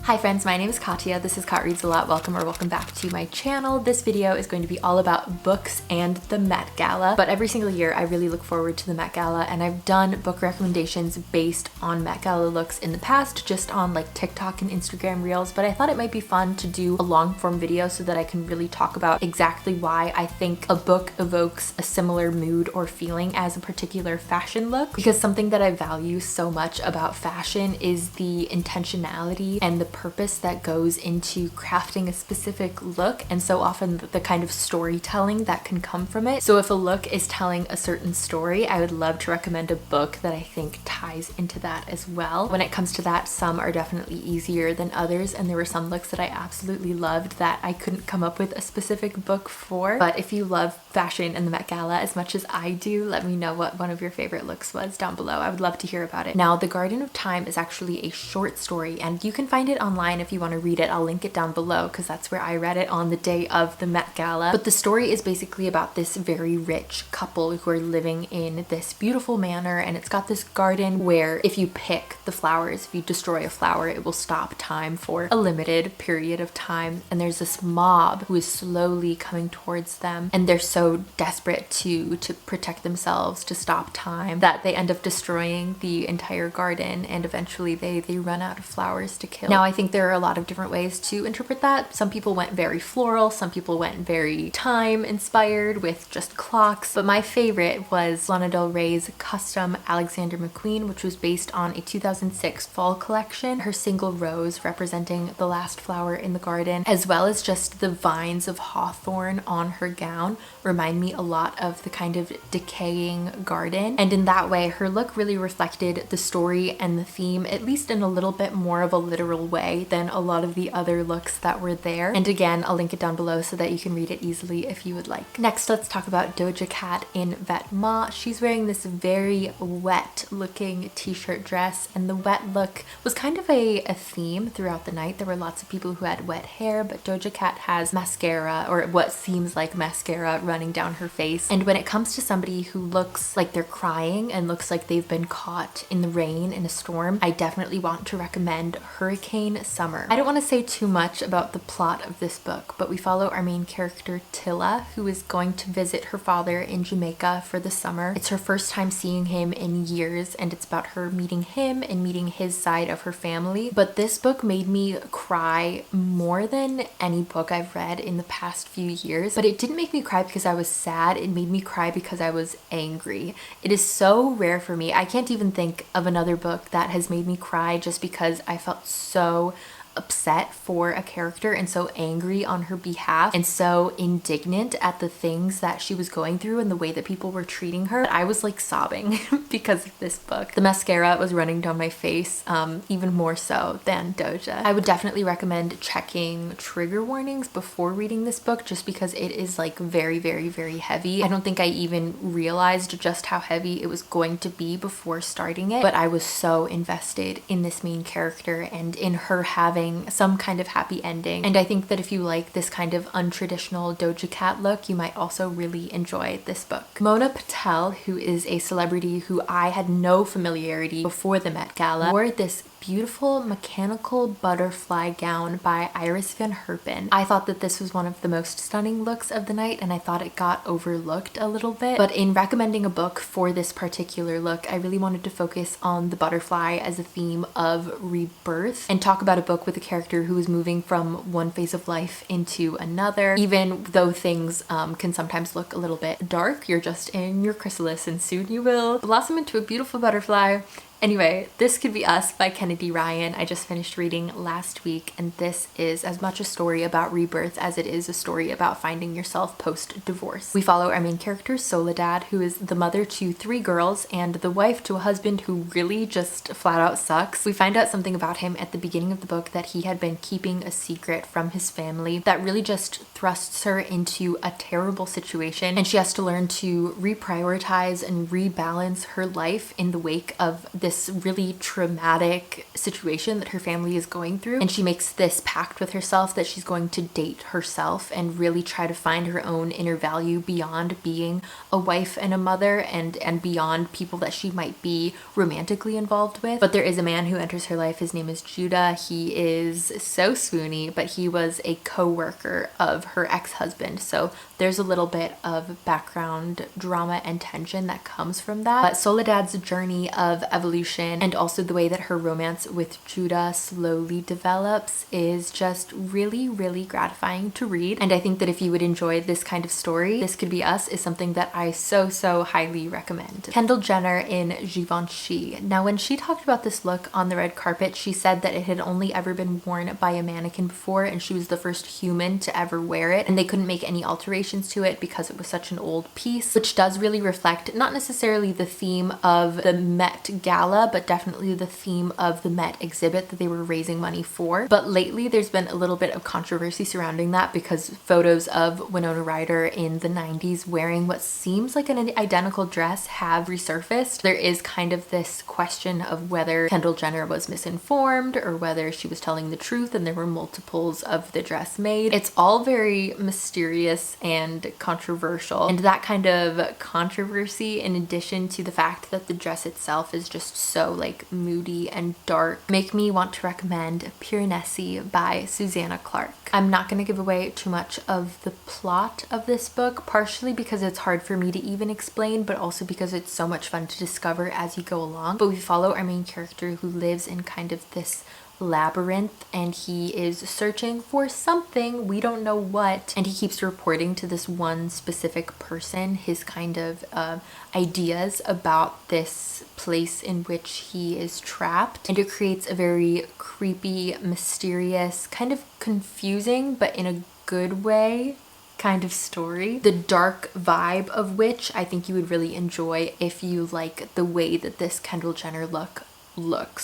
Hi friends, my name is Katya. This is Kat Reads a Lot. Welcome back to my channel. This video is going to be all about books and the Met Gala. But every single year I really look forward to the Met Gala, and I've done book recommendations based on Met Gala looks in the past, just on like TikTok and Instagram reels. But I thought it might be fun to do a long form video so that I can really talk about exactly why I think a book evokes a similar mood or feeling as a particular fashion look. Because something that I value so much about fashion is the intentionality and the purpose that goes into crafting a specific look, and so often the kind of storytelling that can come from it. So if a look is telling a certain story, I would love to recommend a book that I think ties into that as well. When it comes to that, some are definitely easier than others, and there were some looks that I absolutely loved that I couldn't come up with a specific book for. But if you love fashion and the Met Gala as much as I do, let me know what one of your favorite looks was down below. I would love to hear about it. Now, The Garden of Time is actually a short story, and you can find it online if you want to read it. I'll link it down below because that's where I read it on the day of the Met Gala. But the story is basically about this very rich couple who are living in this beautiful manor, and it's got this garden where if you pick the flowers, if you destroy a flower, it will stop time for a limited period of time. And there's this mob who is slowly coming towards them, and they're so desperate to protect themselves, to stop time, that they end up destroying the entire garden, and eventually they run out of flowers to kill. Now, I think there are a lot of different ways to interpret that. Some people went very floral, some people went very time inspired with just clocks, but my favorite was Lana Del Rey's custom Alexander McQueen, which was based on a 2006 fall collection. Her single rose representing the last flower in the garden, as well as just the vines of hawthorn on her gown, remind me a lot of the kind of decaying garden. And in that way, her look really reflected the story and the theme, at least in a little bit more of a literal way than a lot of the other looks that were there. And again, I'll link it down below so that you can read it easily if you would like. Next, let's talk about Doja Cat in Vêtements. She's wearing this very wet looking t-shirt dress, and the wet look was kind of a theme throughout the night. There were lots of people who had wet hair, but Doja Cat has mascara, or what seems like mascara, running down her face. And when it comes to somebody who looks like they're crying and looks like they've been caught in the rain in a storm, I definitely want to recommend Hurricane Summer. I don't want to say too much about the plot of this book, but we follow our main character Tilla, who is going to visit her father in Jamaica for the summer. It's her first time seeing him in years, and it's about her meeting him and meeting his side of her family. But this book made me cry more than any book I've read in the past few years. But it didn't make me cry because I was sad, it made me cry because I was angry. It is so rare for me. I can't even think of another book that has made me cry just because I felt so upset for a character and so angry on her behalf and so indignant at the things that she was going through and the way that people were treating her. I was like sobbing because of this book. The mascara was running down my face, even more so than Doja. I would definitely recommend checking trigger warnings before reading this book, just because it is like very heavy. I don't think I even realized just how heavy it was going to be before starting it, but I was so invested in this main character and in her having some kind of happy ending. And I think that if you like this kind of untraditional Doja Cat look, you might also really enjoy this book. Mona Patel, who is a celebrity who I had no familiarity before the Met Gala, wore this beautiful mechanical butterfly gown by Iris van Herpen. I thought that this was one of the most stunning looks of the night, and I thought it got overlooked a little bit. But in recommending a book for this particular look, I really wanted to focus on the butterfly as a theme of rebirth and talk about a book with a character who is moving from one phase of life into another. Even though things can sometimes look a little bit dark, you're just in your chrysalis and soon you will blossom into a beautiful butterfly. Anyway, This Could Be Us by Kennedy Ryan. I just finished reading last week, and this is as much a story about rebirth as it is a story about finding yourself post-divorce. We follow our main character, Soledad, who is the mother to 3 girls and the wife to a husband who really just flat out sucks. We find out something about him at the beginning of the book that he had been keeping a secret from his family that really just thrusts her into a terrible situation, and she has to learn to reprioritize and rebalance her life in the wake of this this really traumatic situation that her family is going through, and she makes this pact with herself that she's going to date herself and really try to find her own inner value beyond being a wife and a mother, and beyond people that she might be romantically involved with. But there is a man who enters her life. His name is Judah. He is so swoony, but he was a co-worker of her ex-husband, so there's a little bit of background drama and tension that comes from that. But Soledad's journey of evolution and also the way that her romance with Judah slowly develops is just really, really gratifying to read. And I think that if you would enjoy this kind of story, This Could Be Us is something that I so highly recommend. Kendall Jenner in Givenchy. Now, when she talked about this look on the red carpet, she said that it had only ever been worn by a mannequin before, and she was the first human to ever wear it, and they couldn't make any alterations to it because it was such an old piece, which does really reflect not necessarily the theme of the Met Gala, but definitely the theme of the Met exhibit that they were raising money for. But lately there's been a little bit of controversy surrounding that because photos of Winona Ryder in the 90s wearing what seems like an identical dress have resurfaced. There is kind of this question of whether Kendall Jenner was misinformed or whether she was telling the truth and there were multiples of the dress made. It's all very mysterious and controversial, and that kind of controversy, in addition to the fact that the dress itself is just so like moody and dark, make me want to recommend Pure Nessie by Susanna Clarke. I'm not going to give away too much of the plot of this book, partially because it's hard for me to even explain, but also because it's so much fun to discover as you go along. But we follow our main character who lives in kind of this labyrinth, and he is searching for something, we don't know what, and he keeps reporting to this one specific person his kind of ideas about this place in which he is trapped, and it creates a very creepy, mysterious, kind of confusing but in a good way kind of story, the dark vibe of which I think you would really enjoy if you like the way that this Kendall Jenner looks.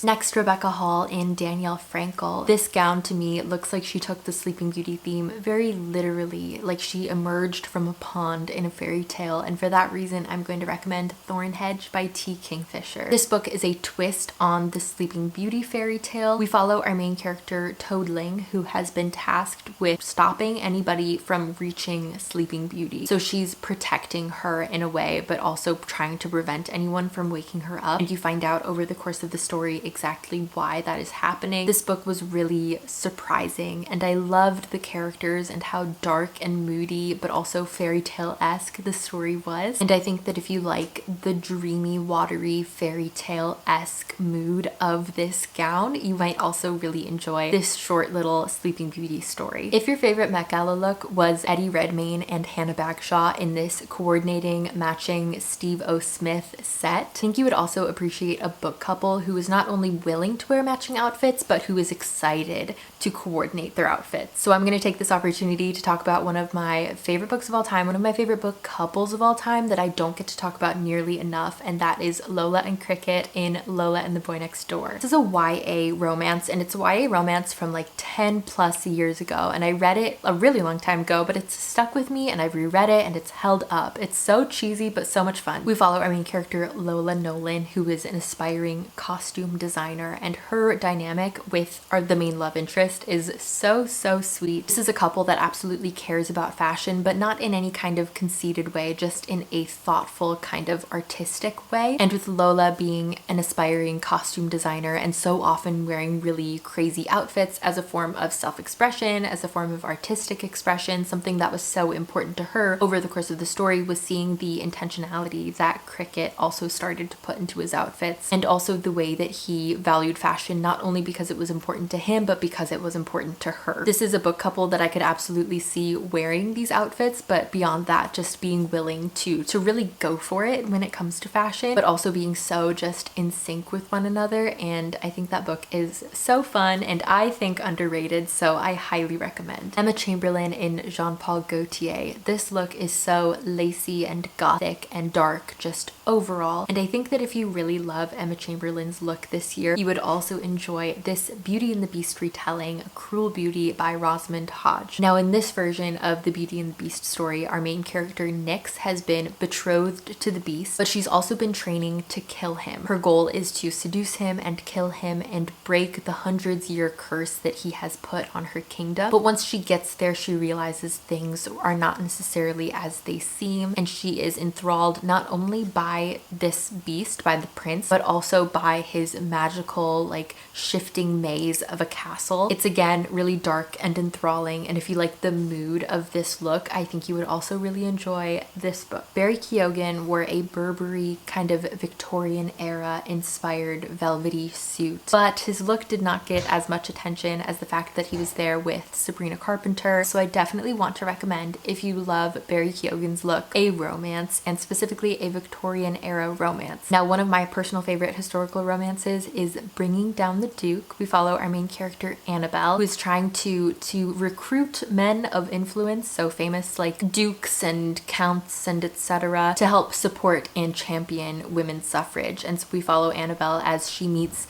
Next, Rebecca Hall in Danielle Frankel. This gown to me looks like she took the Sleeping Beauty theme very literally, like she emerged from a pond in a fairy tale, and for that reason I'm going to recommend Thornhedge by T. Kingfisher. This book is a twist on the Sleeping Beauty fairy tale. We follow our main character Toadling, who has been tasked with stopping anybody from reaching Sleeping Beauty. So she's protecting her in a way, but also trying to prevent anyone from waking her up, and you find out over the course of the story exactly why that is happening. This book was really surprising, and I loved the characters and how dark and moody but also fairy tale-esque the story was. And I think that if you like the dreamy, watery, fairy tale-esque mood of this gown, you might also really enjoy this short little Sleeping Beauty story. If your favorite Met Gala look was Eddie Redmayne and Hannah Bagshawe in this coordinating, matching Steve O. Smith set, I think you would also appreciate a book couple who is not only willing to wear matching outfits, but who is excited to coordinate their outfits. So I'm going to take this opportunity to talk about one of my favorite books of all time, one of my favorite book couples of all time that I don't get to talk about nearly enough, and that is Lola and Cricket in Lola and the Boy Next Door. This is a YA romance, and it's a YA romance from like 10 plus years ago, and I read it a really long time ago, but it's stuck with me and I've reread it and it's held up. It's so cheesy but so much fun. We follow our main character Lola Nolan, who is an aspiring costume designer, and her dynamic with the main love interest is so sweet. This is a couple that absolutely cares about fashion, but not in any kind of conceited way, just in a thoughtful kind of artistic way. And with Lola being an aspiring costume designer and so often wearing really crazy outfits as a form of self-expression, as a form of artistic expression, something that was so important to her over the course of the story was seeing the intentionality that Cricket also started to put into his outfits, and also the way that he valued fashion, not only because it was important to him, but because it was important to her. This is a book couple that I could absolutely see wearing these outfits, but beyond that, just being willing to really go for it when it comes to fashion, but also being so just in sync with one another. And I think that book is so fun and I think underrated, so I highly recommend. Emma Chamberlain in Jean-Paul Gaultier. This look is so lacy and gothic and dark just overall, and I think that if you really love Emma Chamberlain's Keoghan's look this year, you would also enjoy this Beauty and the Beast retelling, Cruel Beauty by Rosamund Hodge. Now in this version of the Beauty and the Beast story, our main character Nyx has been betrothed to the Beast, but she's also been training to kill him. Her goal is to seduce him and kill him and break the hundreds-year curse that he has put on her kingdom. But once she gets there, she realizes things are not necessarily as they seem, and she is enthralled not only by this beast, by the prince, but also by his magical, like, shifting maze of a castle. It's again really dark and enthralling, and if you like the mood of this look, I think you would also really enjoy this book. Barry Keoghan wore a Burberry kind of Victorian era inspired velvety suit, but his look did not get as much attention as the fact that he was there with Sabrina Carpenter. So I definitely want to recommend, if you love Barry Keoghan's look, a romance, and specifically a Victorian era romance. Now, one of my personal favorite historical romances is Bringing Down the Duke. We follow our main character Annabelle, who is trying to recruit men of influence, so famous like dukes and counts and etc., to help support and champion women's suffrage. And so we follow Annabelle as she meets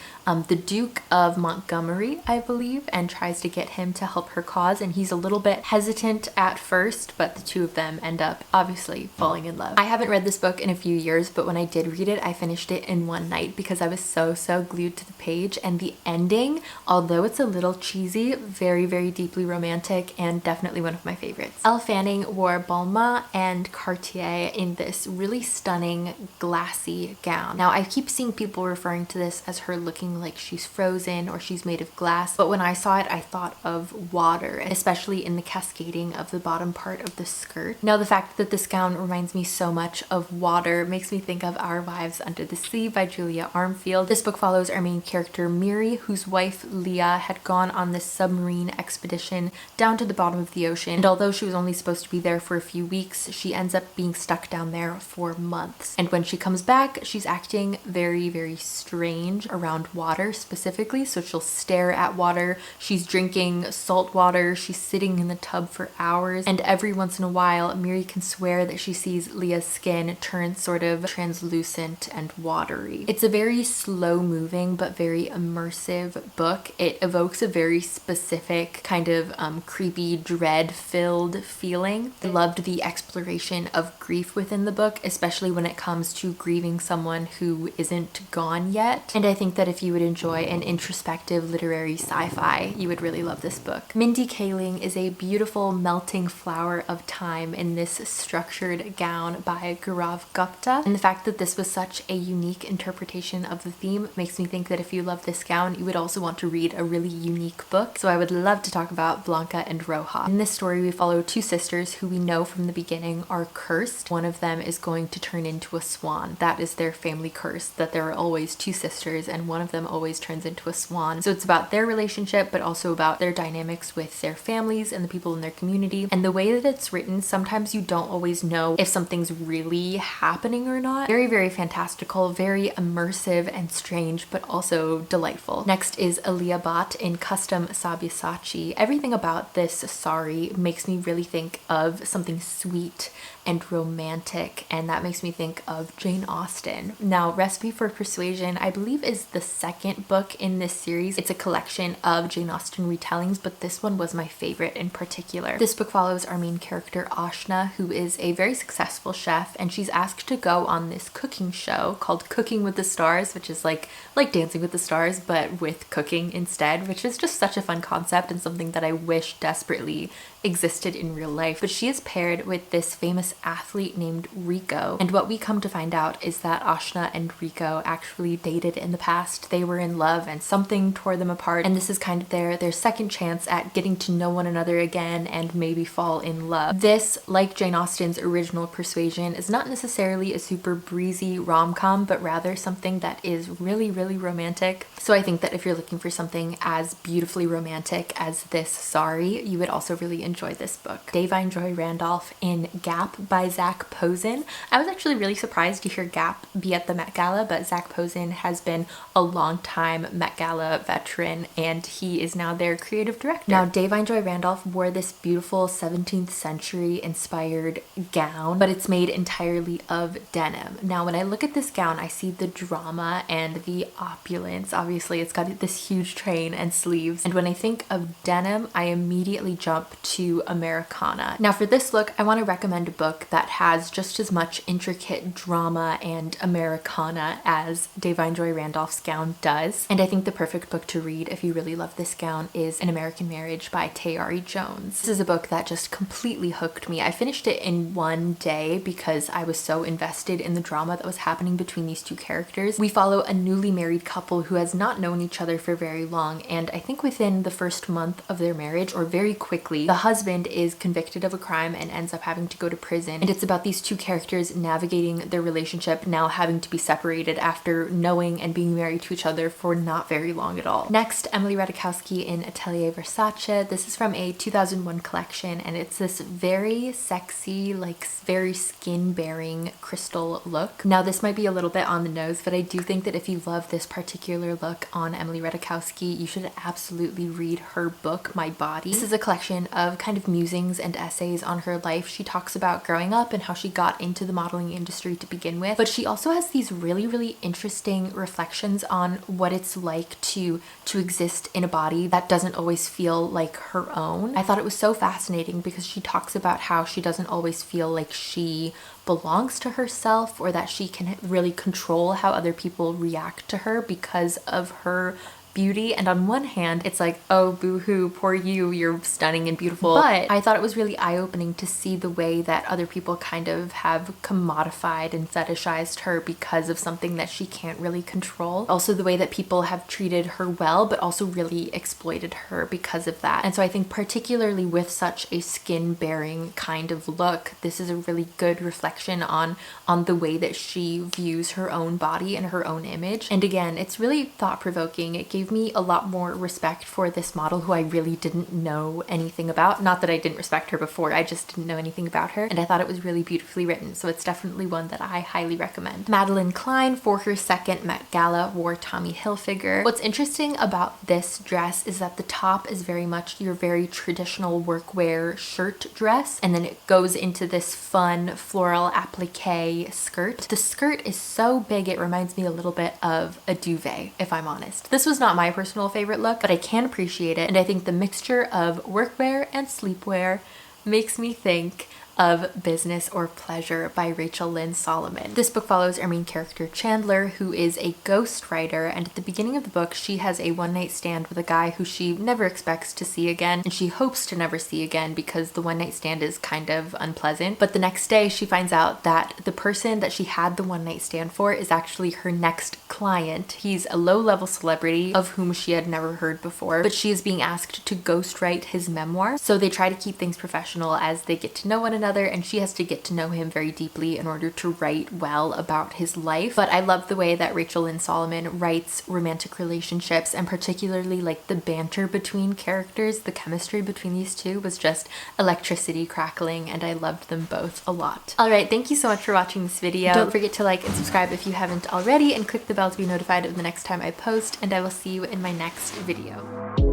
the Duke of Montgomery, I believe, and tries to get him to help her cause, and he's a little bit hesitant at first, but the two of them end up obviously falling in love. I haven't read this book in a few years, but when I did read it, I finished it in one night because I was so glued to the page. And the ending, although it's a little cheesy, very deeply romantic and definitely one of my favorites. Elle Fanning wore Balmain and Cartier in this really stunning glassy gown. Now I keep seeing people referring to this as her looking like she's frozen or she's made of glass, but when I saw it I thought of water, especially in the cascading of the bottom part of the skirt. Now the fact that this gown reminds me so much of water makes me think of Our Wives Under the Sea by Julia Armfield. This book follows our main character Miri, whose wife Leah had gone on this submarine expedition down to the bottom of the ocean, and although she was only supposed to be there for a few weeks, she ends up being stuck down there for months. And when she comes back, she's acting very strange around water specifically. So she'll stare at water, she's drinking salt water, she's sitting in the tub for hours, and every once in a while Miri can swear that she sees Leah's skin turn sort of translucent and watery. It's a very slow moving but very immersive book. It evokes a very specific kind of creepy, dread-filled feeling. I loved the exploration of grief within the book, especially when it comes to grieving someone who isn't gone yet. And I think that if you would enjoy an introspective literary sci-fi, you would really love this book. Mindy Kaling is a beautiful melting flower of time in this structured gown by Gaurav Gupta. And the fact that this was such a unique interpretation of the theme makes me think that if you love this gown, you would also want to read a really unique book. So I would love to talk about Blanca and Roja. In this story, we follow two sisters who we know from the beginning are cursed. One of them is going to turn into a swan. That is their family curse, that there are always two sisters and one of them always turns into a swan. So it's about their relationship, but also about their dynamics with their families and the people in their community. And the way that it's written, sometimes you don't always know if something's really happening or not. Very fantastical, very immersive and strange, but also delightful. Next is Alia Bhatt in Custom Sabyasachi. Everything about this sari makes me really think of something sweet and romantic, and that makes me think of Jane Austen. Now, Recipe for Persuasion, I believe, is the second book in this series. It's a collection of Jane Austen retellings, but this one was my favorite in particular. This book follows our main character Ashna, who is a very successful chef, and she's asked to go on this cooking show called Cooking with the Stars, which is like Dancing with the Stars, but with cooking instead, which is just such a fun concept and something that I wish desperately existed in real life. But she is paired with this famous athlete named Rico, and what we come to find out is that Ashna and Rico actually dated in the past. They were in love and something tore them apart, and this is kind of their second chance at getting to know one another again and maybe fall in love. This, like Jane Austen's original Persuasion, is not necessarily a super breezy rom-com, but rather something that is really romantic. So I think that if you're looking for something as beautifully romantic as this sari, you would also really enjoy this book. Davine Joy Randolph in Gap by Zac Posen. I was actually really surprised to hear Gap be at the Met Gala, but Zac Posen has been a long time Met Gala veteran and he is now their creative director. Now, Davine Joy Randolph wore this beautiful 17th century inspired gown, but it's made entirely of denim. Now, when I look at this gown, I see the drama and the opulence. Obviously, it's got this huge train and sleeves. And when I think of denim, I immediately jump to Americana. Now, for this look, I want to recommend a book that has just as much intricate drama and Americana as Davine Joy Randolph's gown does. And I think the perfect book to read if you really love this gown is An American Marriage by Tayari Jones. This is a book that just completely hooked me. I finished it in one day because I was so invested in the drama that was happening between these two characters. We follow a newly married couple who has not known each other for very long, and I think within the first month of their marriage, or very quickly, the husband is convicted of a crime and ends up having to go to prison. And it's about these two characters navigating their relationship, now having to be separated after knowing and being married to each other for not very long at all. Next, Emily Ratajkowski in Atelier Versace. This is from a 2001 collection, and it's this very sexy, like very skin-bearing crystal look. Now, this might be a little bit on the nose, but I do think that if you love this particular look on Emily Ratajkowski, you should absolutely read her book, My Body. This is a collection of kind of musings and essays on her life. She talks about growing up and how she got into the modeling industry to begin with, but she also has these really interesting reflections on what it's like to exist in a body that doesn't always feel like her own. I thought it was so fascinating because she talks about how she doesn't always feel like she belongs to herself or that she can really control how other people react to her because of her beauty. And on one hand, it's like, oh, boo-hoo, poor you, you're stunning and beautiful. But I thought it was really eye-opening to see the way that other people kind of have commodified and fetishized her because of something that she can't really control. Also, the way that people have treated her well, but also really exploited her because of that. And so I think particularly with such a skin-bearing kind of look, this is a really good reflection on the way that she views her own body and her own image. And again, it's really thought-provoking. It gave me a lot more respect for this model who I really didn't know anything about. Not that I didn't respect her before, I just didn't know anything about her. And I thought it was really beautifully written, so it's definitely one that I highly recommend. Madelyn Cline, for her second Met Gala, wore Tommy Hilfiger. What's interesting about this dress is that the top is very much your very traditional workwear shirt dress, and then it goes into this fun floral applique skirt. The skirt is so big it reminds me a little bit of a duvet, if I'm honest. This was not my personal favorite look, but I can appreciate it, and I think the mixture of workwear and sleepwear makes me think of Business or Pleasure by Rachel Lynn Solomon. This book follows our main character Chandler, who is a ghostwriter, and at the beginning of the book she has a one-night stand with a guy who she never expects to see again, and she hopes to never see again because the one-night stand is kind of unpleasant. But the next day she finds out that the person that she had the one-night stand for is actually her next client. He's a low-level celebrity of whom she had never heard before, but she is being asked to ghostwrite his memoir. So they try to keep things professional as they get to know one another, and she has to get to know him very deeply in order to write well about his life. But I love the way that Rachel Lynn Solomon writes romantic relationships, and particularly like the banter between characters. The chemistry between these two was just electricity crackling, and I loved them both a lot. Alright, thank you so much for watching this video. Don't forget to like and subscribe if you haven't already, and click the bell to be notified of the next time I post, and I will see you in my next video.